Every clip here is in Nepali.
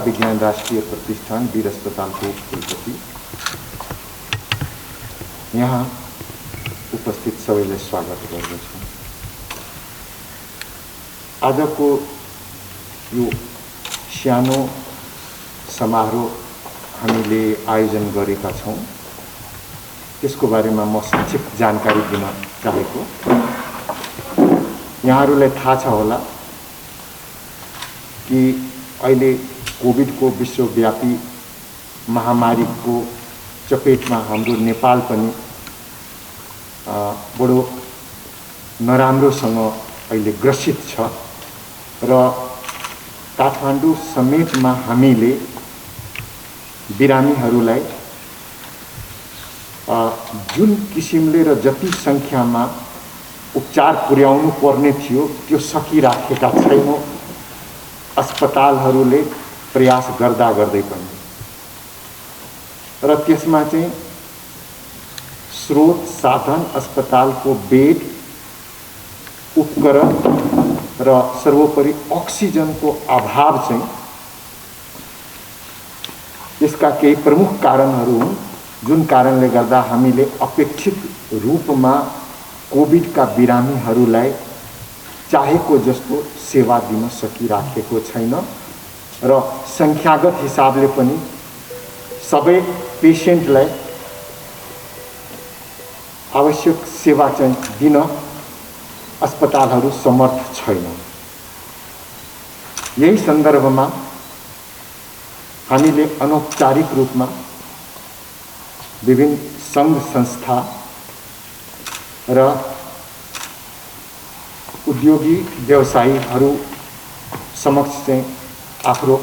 विज्ञान राष्ट्रिय प्रतिष्ठान वीर अस्पतालको कुलपति, यहाँ उपस्थित सबैलाई स्वागत गर्दछु। आजको यो सानो समारोह हामीले आयोजन गरेका छौं, त्यसको बारेमा म संक्षिप्त जानकारी दिन चाहेको। यहाँहरूलाई थाहा छ होला कि अहिले कोभिडको विश्वव्यापी महामारीको चपेटमा हाम्रो नेपाल पनि बडो नराम्रोसँग अहिले ग्रसित छ र काठमाडौँ समेतमा हामीले बिरामीहरूलाई जुन किसिमले र जति संख्यामा उपचार पुर्याउनु पर्ने थियो त्यो सकिराखेका छैनौं। अस्पतालहरूले प्रयास गर्दा गर्दै पनि र त्यसमा चाहिँ स्रोत साधन, अस्पतालको बेड, उपकरण र सर्वोपरि अक्सिजनको अभाव चाहिँ यसका केही प्रमुख कारणहरू हुन्, जुन कारणले गर्दा हामीले अपेक्षित रूपमा कोभिडका बिरामीहरूलाई चाहेको जस्तो सेवा दिन सकिराखेको छैन र संख्यागत हिसाबले पनि सबै पेशेन्टलाई आवश्यक सेवा चाहिँ दिन अस्पतालहरू समर्थ छैनन्। यही सन्दर्भमा हामीले अनौपचारिक रूपमा विभिन्न संघ संस्था र उद्योगी व्यवसायीहरू समक्ष चाहिँ आफ्नो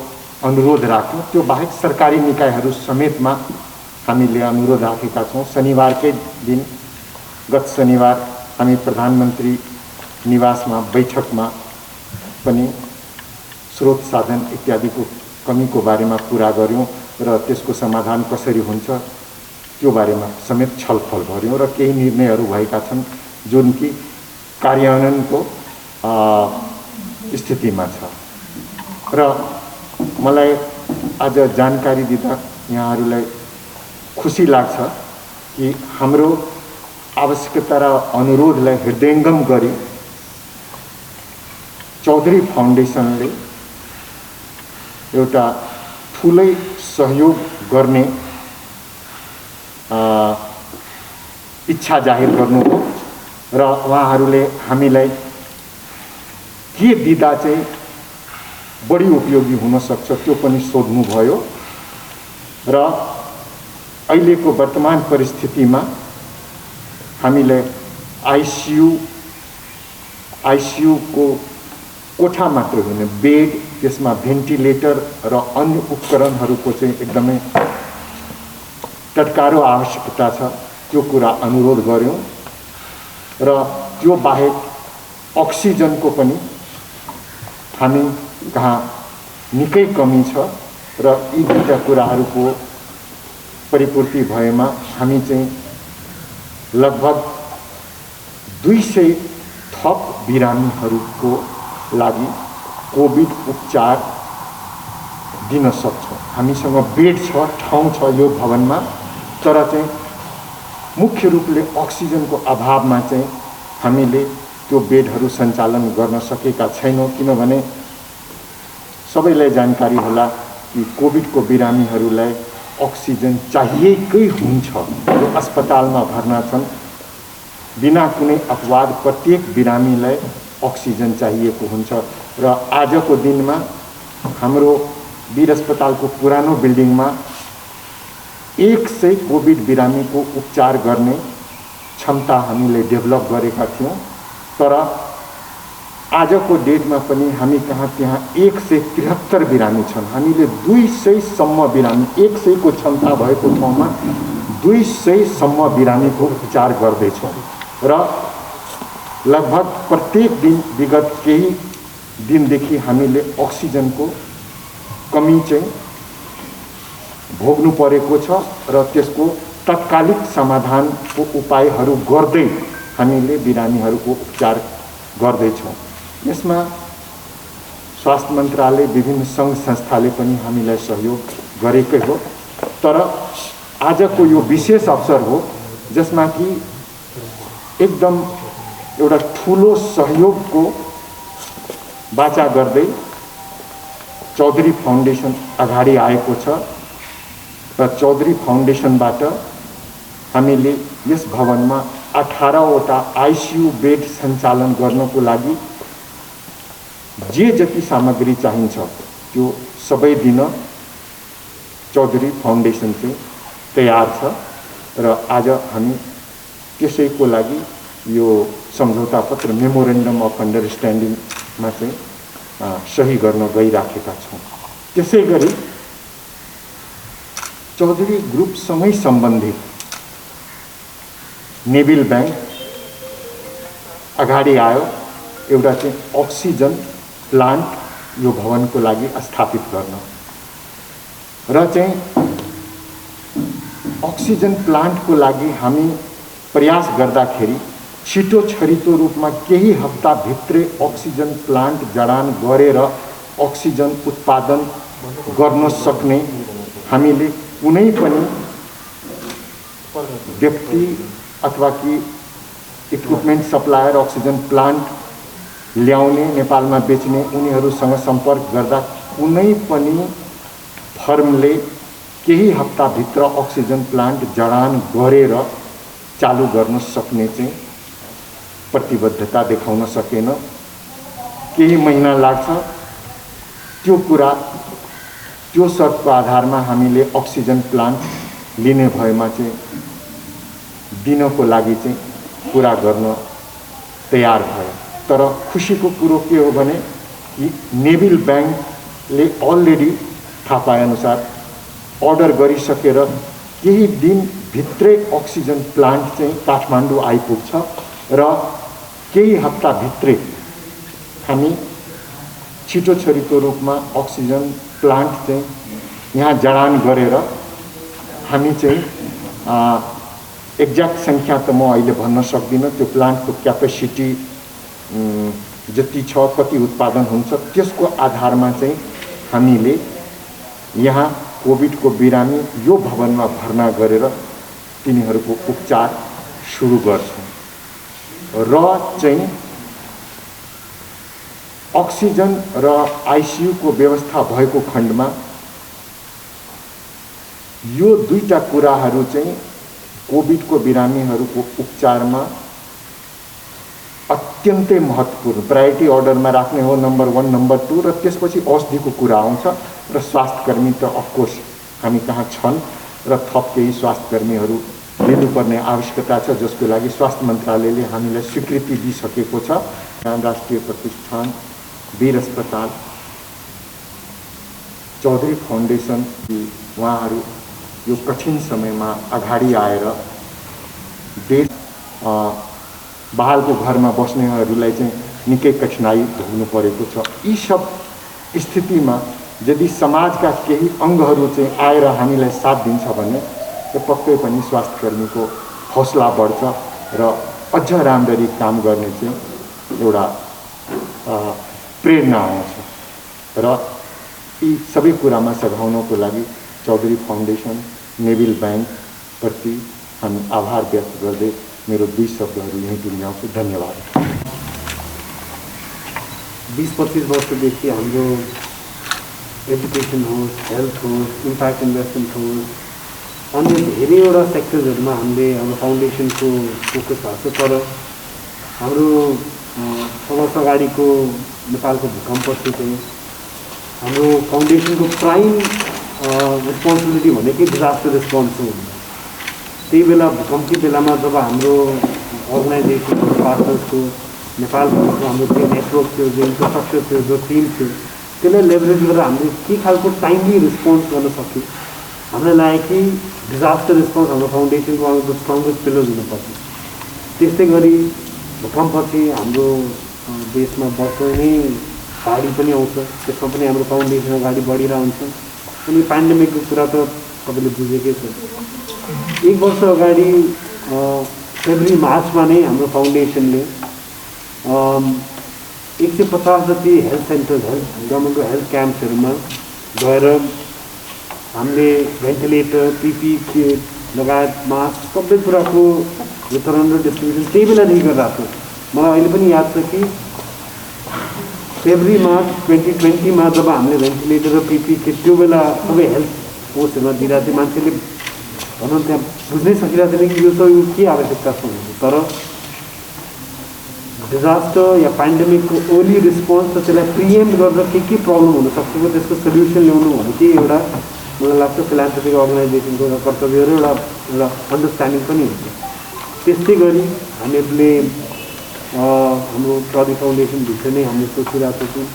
अनुरोध राख्यौं। त्यो बाहेक सरकारी निकायहरू समेतमा हामीले अनुरोध राखेका छौं। शनिबारकै दिन गत शनिबार हामी प्रधानमन्त्री निवासमा बैठकमा पनि स्रोत साधन इत्यादिको कमीको बारेमा कुरा गर्यौं र त्यसको समाधान कसरी हुन्छ त्यो बारेमा समेत छलफल गर्यौं र केही निर्णयहरू भएका छन् जुन कि कार्यान्वयनको स्थितिमा छ। र मलाई आज जानकारी दिँदा यहाँहरूलाई खुसी लाग्छ कि हाम्रो आवश्यकता र अनुरोधलाई हृदयंगम गरी चौधरी फाउन्डेसनले एउटा ठूलै सहयोग गर्ने इच्छा जाहेर गर्नुभयो र उहाँहरूले हामीलाई के दिँदा चाहिँ बढी उपयोगी हुन सक्छ त्यो पनि सोध्नु भयो र अहिलेको वर्तमान परिस्थितिमा हामीले आईसीयू को कोठा मात्र होइन, बेड, त्यसमा भेन्टिलेटर र अन्य उपकरणहरूको चाहिँ एकदमै तत्काल आवश्यकता छ, त्यो कुरा अनुरोध गर्यौं र त्यो बाहेक अक्सिजनको पनि हामी कहाँ निकै कमी छ र यी दुईटा कुराहरूको परिपूर्ति भएमा हामी चाहिँ लगभग 200 थप बिरामीहरूको लागि कोभिड उपचार दिन सक्छौं। हामीसँग बेड छ, ठाउँ छ यो भवनमा, तर चाहिँ मुख्य रूपले अक्सिजनको अभावमा चाहिँ हामीले त्यो बेडहरू सञ्चालन गर्न सकेका छैनौं। किनभने सबैलाई जानकारी होला कि कोभिडको बिरामीहरूलाई अक्सिजन चाहिएकै हुन्छ। जो अस्पतालमा भर्ना छन् बिना कुनै अपवाद प्रत्येक बिरामीलाई अक्सिजन चाहिएको हुन्छ र आजको दिनमा हाम्रो वीर अस्पतालको पुरानो बिल्डिङमा 100 कोभिड बिरामीको उपचार गर्ने क्षमता हामीले डेभलप गरेका थियौं, तर आजको डेटमा पनि हामी कहाँ त्यहाँ 173 बिरामी छन्। हामीले 200 सम्म बिरामी, 100 को क्षमता भएको ठाउँमा 200 सम्म बिरामीको उपचार गर्दैछौं र लगभग प्रत्येक दिन विगत केही दिनदेखि हामीले अक्सिजनको कमी चाहिँ भोग्नु परेको छ र त्यसको तत्कालिक समाधानको उपायहरू गर्दै हामीले बिरामीहरूको उपचार गर्दैछौं। यसमा स्वास्थ्य मन्त्रालय विभिन्न सङ्घ संस्थाले पनि हामीलाई सहयोग गरेकै हो। तर आजको यो विशेष अवसर हो जसमा कि एकदम एउटा ठुलो सहयोगको वाचा गर्दै चौधरी फाउन्डेसन अगाडि आएको छ र चौधरी फाउन्डेसनबाट हामीले यस भवनमा 18वटा आइसियु बेड सञ्चालन गर्नको लागि जे जति सामग्री चाहिन्छ त्यो सबै दिन चौधरी फाउन्डेसन चाहिँ तयार छ र आज हामी त्यसैको लागि यो सम्झौता पत्र मेमोरेन्डम अफ अन्डरस्ट्यान्डिङमा चाहिँ सही गर्न गइराखेका छौँ। त्यसै गरी चौधरी ग्रुपसँगै सम्बन्धित नेबिल बैंक अगाडि आयो एउटा चाहिँ अक्सिजन प्लान्ट यो भवनको लागि स्थापित गर्न र चाहिँ अक्सिजन प्लान्टको लागि हामी प्रयास गर्दाखेरि छिटो छरितो रूपमा केही हप्ताभित्रै अक्सिजन प्लान्ट जडान गरेर अक्सिजन उत्पादन गर्न सक्ने हामीले कुनै पनि व्यक्ति अथवा कि इक्विपमेन्ट सप्लायर अक्सिजन प्लान्ट ल्याउने नेपालमा बेच्ने उनीहरूसँग सम्पर्क गर्दा कुनै पनि फर्मले केही हप्ताभित्र अक्सिजन प्लान्ट जडान गरेर चालू गर्न सक्ने चाहिँ प्रतिबद्धता देखाउन सकेन। केही महिना लाग्छ। त्यो कुरा त्यो शर्तको आधारमा हामीले अक्सिजन प्लान्ट लिने भएमा चाहिँ दिनको लागि चाहिँ कुरा गर्न तयार भयो। तर खुसीको कुरो के हो भने कि नेबिल बैंकले अलरेडी थाहा पाएअनुसार अर्डर गरिसकेर केही दिनभित्रै अक्सिजन प्लान्ट चाहिँ काठमाडौँ आइपुग्छ र केही हप्ताभित्रै हामी छिटो छरितो रूपमा अक्सिजन प्लान्ट चाहिँ यहाँ जडान गरेर हामी चाहिँ एक्ज्याक्ट सङ्ख्या त म अहिले भन्न सक्दिनँ। त्यो प्लान्टको क्यापेसिटी जति छ कति उत्पादन हुन्छ त्यसको आधारमा चाहिँ हामीले यहाँ कोभिडको बिरामी यो भवनमा भर्ना गरेर तिनीहरूको उपचार सुरु गर्छौँ र चाहिँ अक्सिजन र आइसियुको व्यवस्था भएको खण्डमा यो दुईटा कुराहरू चाहिँ कोभिडको बिरामीहरूको उपचारमा अत्यन्तै महत्त्वपूर्ण प्रायोरिटी अर्डरमा राख्ने हो। नम्बर 1 नम्बर 2 र त्यसपछि औषधिको कुरा आउँछ र स्वास्थ्यकर्मी त अफकोर्स हामी कहाँ छन् र थप केही स्वास्थ्यकर्मीहरू लिनुपर्ने आवश्यकता छ जसको लागि स्वास्थ्य मन्त्रालयले हामीलाई स्वीकृति दिइसकेको छ। राष्ट्रिय प्रतिष्ठान वीर अस्पताल चौधरी फाउन्डेसन उहाँहरू यो कठिन समयमा अगाडि आएर देश बहालको घरमा बस्नेहरूलाई चाहिँ निकै कठिनाई भोग्नु परेको छ। यी सब स्थितिमा यदि समाजका केही अङ्गहरू चाहिँ आएर हामीलाई साथ दिन्छ भने त्यो पक्कै पनि स्वास्थ्यकर्मीको हौसला बढ्छ र अझ राम्ररी काम गर्ने चाहिँ एउटा प्रेरणा आउँछ र यी सबै कुरामा सघाउनको लागि चौधरी फाउन्डेसन नेबिल बैंक प्रति हामी आभार व्यक्त गर्दै मेरो 2 शब्दहरू यहीँ टुङ्ग्याउँछु। धन्यवाद। 20-25 वर्षदेखि हाम्रो एजुकेसन होस्, हेल्थ होस्, इम्प्याक्ट इन्भेस्टमेन्ट होस्, अन्य धेरैवटा सेक्टर्सहरूमा हामीले हाम्रो फाउन्डेसनको फोकस भएको छ। तर हाम्रो 6 वर्ष अगाडिको नेपालको भूकम्पपछि चाहिँ हाम्रो फाउन्डेसनको प्राइम रेस्पोन्सिबिलिटी भनेकै डिजास्टर रेस्पोन्स हो। त्यही बेला भूकम्पको बेलामा जब हाम्रो अर्गनाइजेसन पार्टनर्सको नेपालको हाम्रो जो नेटवर्क थियो, जो इन्फ्रास्ट्रक्चर थियो, जो टिम थियो, त्यसलाई लेभरेज गरेर हामीले के खालको टाइमली रेस्पोन्स गर्न सक्यो। हामीलाई लाग्यो कि डिजास्टर रेस्पोन्स हाम्रो फाउन्डेसनको one of the strongest pillars हुनुपर्छ। त्यस्तै गरी भूकम्पपछि हाम्रो देशमा वर्षै नै बाढी पनि आउँछ, त्यसमा पनि हाम्रो फाउन्डेसन अगाडि बढिरहन्छ। अनि पेन्डेमिकको कुरा त तपाईँले बुझेकै छ। 1 वर्ष अगाडि फेब्रुअरी मार्चमा नै हाम्रो फाउन्डेसनले 150 जति हेल्थ सेन्टर गभर्मेन्टको हेल्थ क्याम्प्सहरूमा गएर हामीले भेन्टिलेटर पिपी किट लगायत मास्क सबै कुराको वितरण र डिस्ट्रिब्युसन त्यही बेलादेखि गरिरहेको थियो। मलाई अहिले पनि याद छ कि फेब्रुअरी मार्च 2020मा जब हामीले भेन्टिलेटर र पिपी किट त्यो बेला सबै हेल्थ पोस्टहरूमा दिइरहेको थियो, मान्छेले भनौँ त्यहाँ बुझ्नै सकिरहेको थिएन कि यो चाहिँ के आवश्यकता छ भन्ने। तर डिजास्टर या पेन्डेमिकको अर्ली रिस्पोन्स र त्यसलाई प्रिएम्प्ट गरेर के प्रब्लम हुनसक्छ त्यसको सल्युसन ल्याउनु भनेको एउटा मलाई लाग्छ फिलान्थ्रोपिक अर्गनाइजेसनको एउटा कर्तव्य र एउटा अन्डरस्ट्यान्डिङ पनि हुन्छ। त्यस्तै गरी हामीहरूले हाम्रो प्रदीप फाउन्डेसनभित्र नै हामीले सोचिरहेको छौँ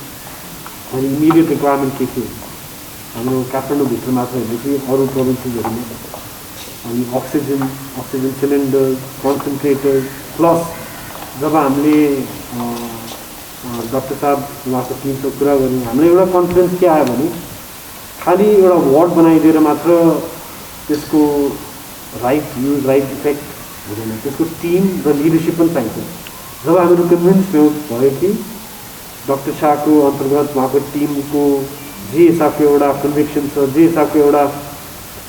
अनि इमिडिएट रिक्वायरमेन्ट के थियो हाम्रो काठमाडौँभित्र मात्र होइन कि अरू प्रोभिन्सेसहरूमा अनि अक्सिजन सिलिन्डर कन्सन्ट्रेटर प्लस जब हामीले डाक्टर साहब उहाँको टिमको कुरा गऱ्यौँ हाम्रो एउटा कन्फिडेन्स के आयो भने खालि एउटा वार्ड बनाइदिएर मात्र त्यसको राइट युज राइट इफेक्ट हुँदैन, त्यसको टिम र लिडरसिप पनि चाहिन्छ। जब हामीहरू कन्भिन्स भयो कि डाक्टर शाहको अन्तर्गत उहाँको टिमको जे हिसाबको एउटा कन्भिक्सन छ, जे हिसाबको एउटा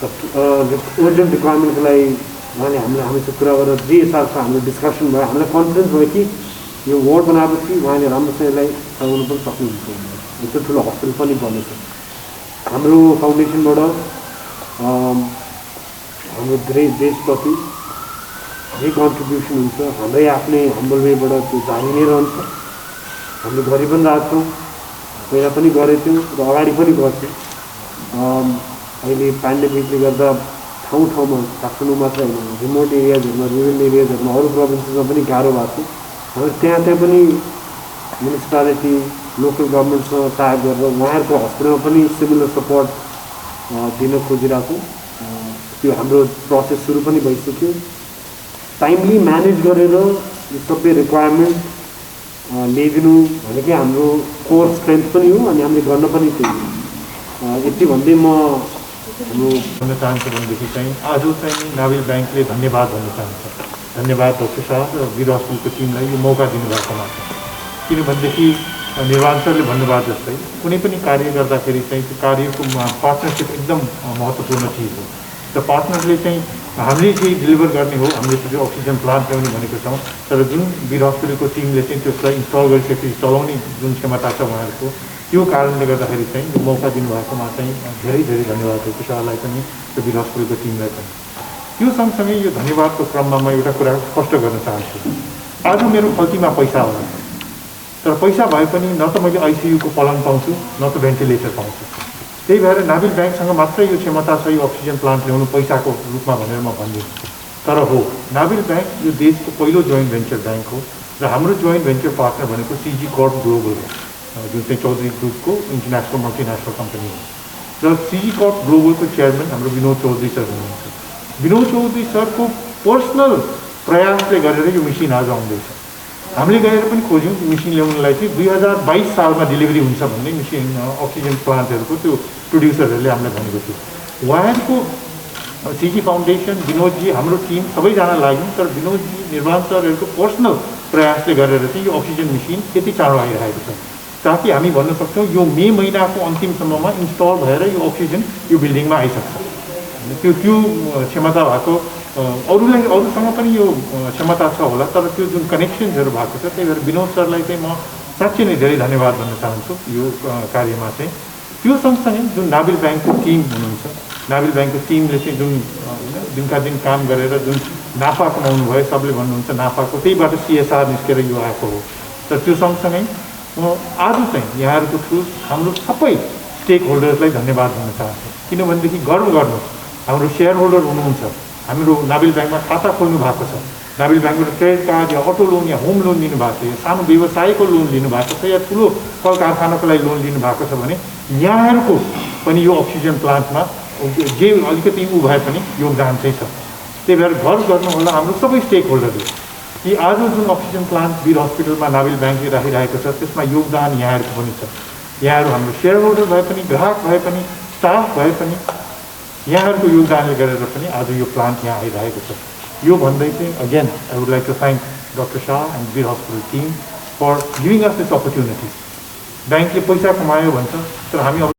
अर्जेन्ट रिक्वायरमेन्टको लागि उहाँले हामीसँग कुरा गरेर जे हिसाबको हाम्रो डिस्कसन भयो, हामीलाई कन्फिडेन्स भयो कि यो वार्ड बनाएपछि उहाँले राम्रोसँग यसलाई चलाउनु पनि सक्नुहुन्छ। यत्रो ठुलो हस्पिटल पनि बन्नेछ। हाम्रो फाउन्डेसनबाट हाम्रो देशप्रति जे कन्ट्रिब्युसन हुन्छ हाम्रै आफ्नै हम्बल वेबाट त्यो जारी नै रहन्छ। हामीले गरि पनि रहेको छौँ, पहिला पनि गरेको थियौँ र अगाडि पनि गर्छौँ। अहिले पेन्डेमिकले गर्दा ठाउँमा काठमाडौँ मात्र होइन रिमोट एरियाजहरूमा रुरल एरियाजहरूमा अरू प्रोभिन्सेसमा पनि गाह्रो भएको छ। हाम्रो त्यहाँ पनि म्युनिसिपालिटी लोकल गभर्मेन्टसँग सहायता गरेर उहाँहरूको हस्पिटलमा पनि सिमिलर सपोर्ट दिन खोजिरहेको छौँ। त्यो हाम्रो प्रोसेस सुरु पनि भइसक्यो। टाइमली म्यानेज गरेर यो सबै रिक्वायरमेन्ट ल्याइदिनु भनेकै हाम्रो कोर स्ट्रेन्थ पनि हो अनि हामीले गर्न पनि त्यही। यति भन्दै म हाम्रो भन्न चाहन्छु भनेदेखि चाहिँ आज चाहिँ नाभिल ब्याङ्कले धन्यवाद भन्न चाहन्छ। धन्यवाद डाक्टर साहब र वीर हस्पिटलको टिमलाई यो मौका दिनुभएकोमा। किनभनेदेखि निर्वाण सरले भन्नुभयो जस्तै कुनै पनि कार्य गर्दाखेरि चाहिँ त्यो कार्यको पार्टनरसिप एकदम महत्त्वपूर्ण चिज हो। र पार्टनरले चाहिँ हामीले चाहिँ डिलिभर गर्ने हो, हामीले त्यो अक्सिजन प्लान्ट ल्याउने भनेको छौँ, तर जुन वीर हस्पिटलको टिमले चाहिँ त्यसलाई इन्स्टल गरिसकेपछि चलाउने जुन क्षमता छ उहाँहरूको, त्यो कारणले गर्दाखेरि चाहिँ यो मौका दिनुभएकोमा चाहिँ धेरै धेरै धन्यवाद हो सरलाई पनि र वीर हस्पिटलको टिमलाई पनि। त्यो सँगसँगै यो धन्यवादको क्रममा म एउटा कुरा स्पष्ट गर्न चाहन्छु। आज मेरो खल्तीमा पैसा होला, तर पैसा भए पनि न त मैले आइसियुको पलङ पाउँछु न त भेन्टिलेटर पाउँछु। त्यही भएर नाभिल ब्याङ्कसँग मात्रै यो क्षमता छ यो अक्सिजन प्लान्ट ल्याउनु पैसाको रूपमा भनेर म भन्दिनँ। तर हो, नाभिल ब्याङ्क यो देशको पहिलो जोइन्ट भेन्चर ब्याङ्क हो र हाम्रो जोइन्ट भेन्चर पार्टनर भनेको सिजी कर्प ग्लोबल हो, जुन चाहिँ चौधरी ग्रुपको इन्टरनेसनल मल्टिनेसनल कम्पनी हो। र सिजी कर्प ग्लोबलको चेयरम्यान हाम्रो विनोद चौधरी सर हुनुहुन्छ। विनोद चौधरी सरको पर्सनल प्रयासले गरेर यो मेसिन आज आउँदैछ। हामीले गएर पनि खोज्यौँ मेसिन ल्याउनलाई चाहिँ 2022 सालमा डेलिभरी हुन्छ भन्ने मेसिन अक्सिजन प्लान्टहरूको त्यो प्रड्युसरहरूले हामीलाई भनेको थियो। उहाँहरूको सिजी फाउन्डेसन विनोदजी हाम्रो टिम सबैजना लाग्यौँ, तर विनोदजी निर्वाण सरहरूको पर्सनल प्रयासले गरेर चाहिँ यो अक्सिजन मेसिन यति चाँडो आइरहेको छ ताकि हामी भन्न सक्छौँ यो मे महिनाको अन्तिमसम्ममा इन्स्टल भएर यो अक्सिजन यो बिल्डिङमा आइसक्छ। त्यो क्षमता भएको अरूसँग पनि यो क्षमता छ होला, तर त्यो जुन कनेक्सन्सहरू भएको छ त्यही भएर विनोद सरलाई चाहिँ म साँच्चै नै धेरै धन्यवाद भन्न चाहन्छु यो कार्यमा चाहिँ। त्यो सँगसँगै जुन नाभिल ब्याङ्कको टिम हुनुहुन्छ, नाभिल ब्याङ्कको टिमले चाहिँ जुन दिनका दिन काम गरेर जुन नाफा कमाउनु भयो, सबले भन्नुहुन्छ नाफाको त्यहीबाट CSR निस्केर यो आएको हो। तर त्यो सँगसँगै म आज चाहिँ यहाँहरूको थ्रु हाम्रो सबै स्टेक होल्डर्सलाई धन्यवाद भन्न चाहन्छु। किनभनेदेखि गर्व गर्नुहोस्, हाम्रो सेयर होल्डर हुनुहुन्छ, हाम्रो नाभिल ब्याङ्कमा खाता खोल्नु भएको छ, नाभिल ब्याङ्कबाट क्रेडिट कार्ड या अटो लोन या होम लोन लिनुभएको छ, या सानो व्यवसायको लोन लिनुभएको छ, या ठुलो कल कारखानाको लागि लोन लिनुभएको छ भने यहाँहरूको पनि यो अक्सिजन प्लान्टमा जे अलिकति ऊ भए पनि योगदान चाहिँ छ। त्यही भएर गर्व गर्नुहोला हाम्रो सबै स्टेक होल्डरले कि आज जुन अक्सिजन प्लान्ट वीर हस्पिटलमा नाभिल ब्याङ्कले राखिरहेको छ त्यसमा योगदान यहाँहरूको पनि छ। यहाँहरू हाम्रो सेयर होल्डर भए पनि, ग्राहक भए पनि, स्टाफ भए पनि यहाँहरूको योगदानले गरेर पनि आज यो प्लान्ट यहाँ आइरहेको छ। यो भन्दै चाहिँ again I would like to thank doctor Shah and Bir hospital team for giving us this opportunity. ब्याङ्कले पैसा कमायो भन्छ तर हामी अब